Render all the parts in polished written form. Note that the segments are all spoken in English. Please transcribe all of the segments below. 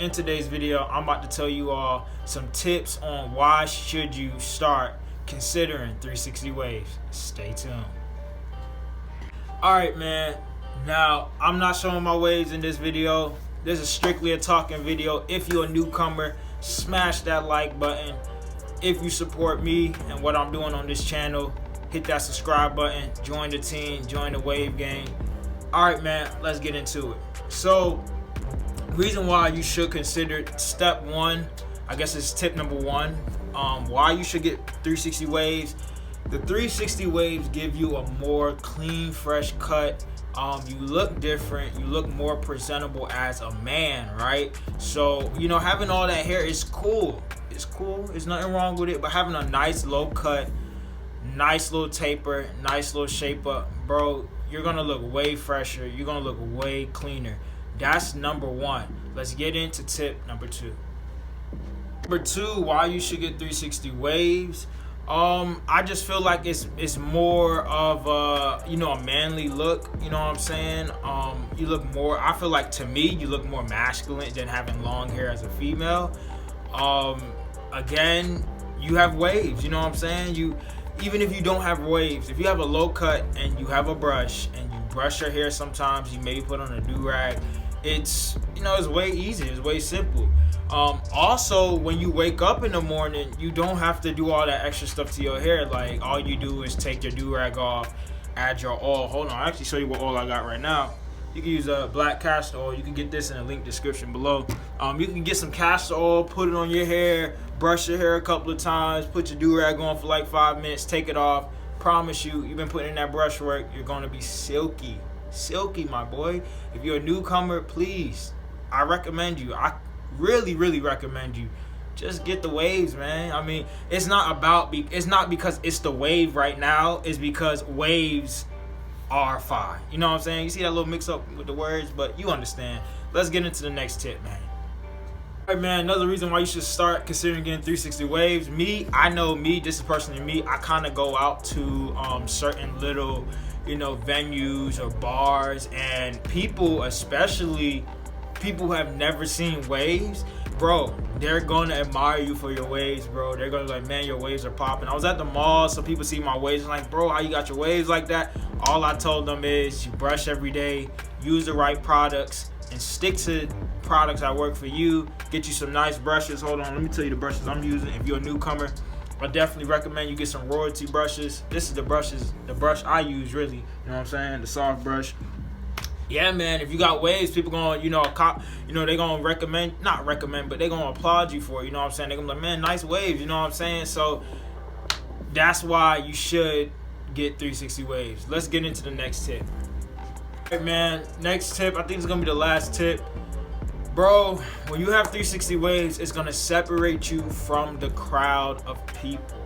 in today's video, I'm about to tell you all some tips on why should you start considering 360 waves. Stay tuned. Alright, man. Now, I'm not showing my waves in this video. This is strictly a talking video. If you're a newcomer, smash that like button. If you support me and what I'm doing on this channel, hit that subscribe button, join the team, join the wave gang. Alright, man, let's get into it. So, reason why you should consider step one, I guess it's tip number one, why you should get 360 waves. The 360 waves give you a more clean, fresh cut. You look different, you look more presentable as a man, right? So, you know, having all that hair is cool. It's cool, there's nothing wrong with it, but having a nice low cut, nice little taper, nice little shape up, bro, you're gonna look way fresher, you're gonna look way cleaner. That's number one. Let's get into tip number two. Number two, why you should get 360 waves. I just feel like it's more of a, you know, a manly look, you know what I'm saying? You look more, I feel like, to me, you look more masculine than having long hair as a female. Again, you have waves, you know what I'm saying? Even if you don't have waves, if you have a low cut and you have a brush and you brush your hair sometimes, you maybe put on a do-rag, it's, you know, it's way easier, it's way simple. Also, when you wake up in the morning, you don't have to do all that extra stuff to your hair. Like, all you do is take your do-rag off, add your oil. Hold on, I'll actually show you what oil I got right now. You can use a black castor oil. You can get this in the link description below. You can get some castor oil, put it on your hair, brush your hair a couple of times, put your do-rag on for like 5 minutes, take it off. Promise you, you've been putting in that brush work, you're gonna be silky. Silky, my boy. If you're a newcomer, please, I recommend you. I really recommend you. Just get the waves, man. I mean, it's not because it's the wave right now. It's because waves are fine. You know what I'm saying? You see that little mix up with the words, but you understand. Let's get into the next tip, man. Alright, man, another reason why you should start considering getting 360 waves. I know this is personally me. I kind of go out to certain little, you know, venues or bars, and people, especially people who have never seen waves, bro, they're gonna admire you for your waves, bro. They're gonna be like, man, your waves are popping. I was at the mall, so people see my waves and like, bro, how you got your waves like that? All I told them is, you brush every day, use the right products, and stick to products that work for you. Get you some nice brushes. Hold on, let me tell you the brushes I'm using. If you're a newcomer, I definitely recommend you get some royalty brushes. This is the brush I use, really. You know what I'm saying? The soft brush. Yeah, man, if you got waves, people gonna, you know, they gonna not recommend, but they gonna applaud you for it, you know what I'm saying? They gonna be like, man, nice waves, you know what I'm saying? So that's why you should get 360 waves. Let's get into the next tip. All right, man, next tip, I think it's gonna be the last tip. Bro, when you have 360 waves, it's gonna separate you from the crowd of people.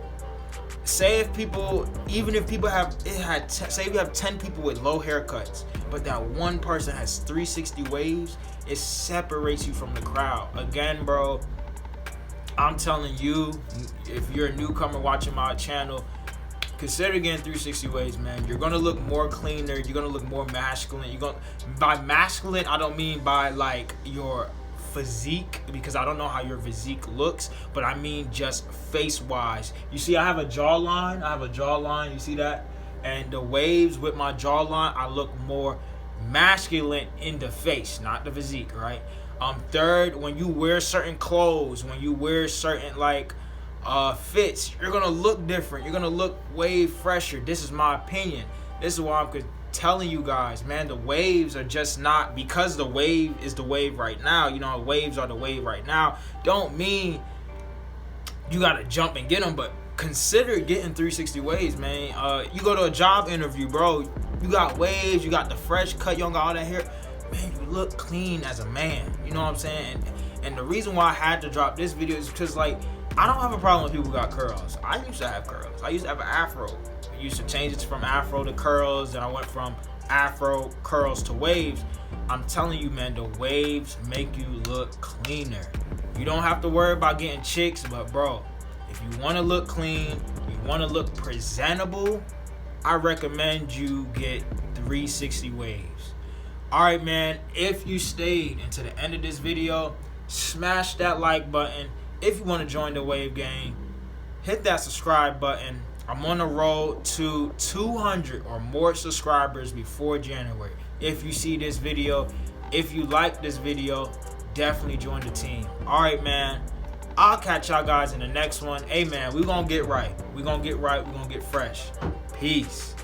Say if people have 10 people with low haircuts, but that one person has 360 waves, it separates you from the crowd. Again, bro, I'm telling you, if you're a newcomer watching my channel, consider getting 360 waves, man. You're gonna look more cleaner, you're gonna look more masculine. By masculine, I don't mean by like your physique, because I don't know how your physique looks, but I mean just face wise. You see, I have a jawline, you see that? And the waves with my jawline, I look more masculine in the face, not the physique, right? Third, when you wear certain clothes, when you wear certain like fits, you're gonna look different, you're gonna look way fresher. This is my opinion. This is why I'm telling you guys, man, the waves are just not, because the wave is the wave right now, you know, waves are the wave right now, don't mean you gotta jump and get them, but consider getting 360 waves, man. You go to a job interview, bro, you got waves, you got the fresh cut, you don't got all that hair, man, you look clean as a man, you know what I'm saying? And the reason why I had to drop this video is because, like, I don't have a problem with people who got curls. I used to have curls. I used to have an afro. I used to change it from afro to curls, and I went from afro curls to waves. I'm telling you, man, the waves make you look cleaner. You don't have to worry about getting chicks, but bro, if you want to look clean, you want to look presentable, I recommend you get 360 waves. Alright, man, if you stayed into the end of this video, Smash that like button. If you want to join the Wave Gang, hit that subscribe button. I'm on the road to 200 or more subscribers before January. If you see this video, if you like this video, definitely join the team. All right, man. I'll catch y'all guys in the next one. Hey, man, we're going to get right. We're going to get right. We're going to get fresh. Peace.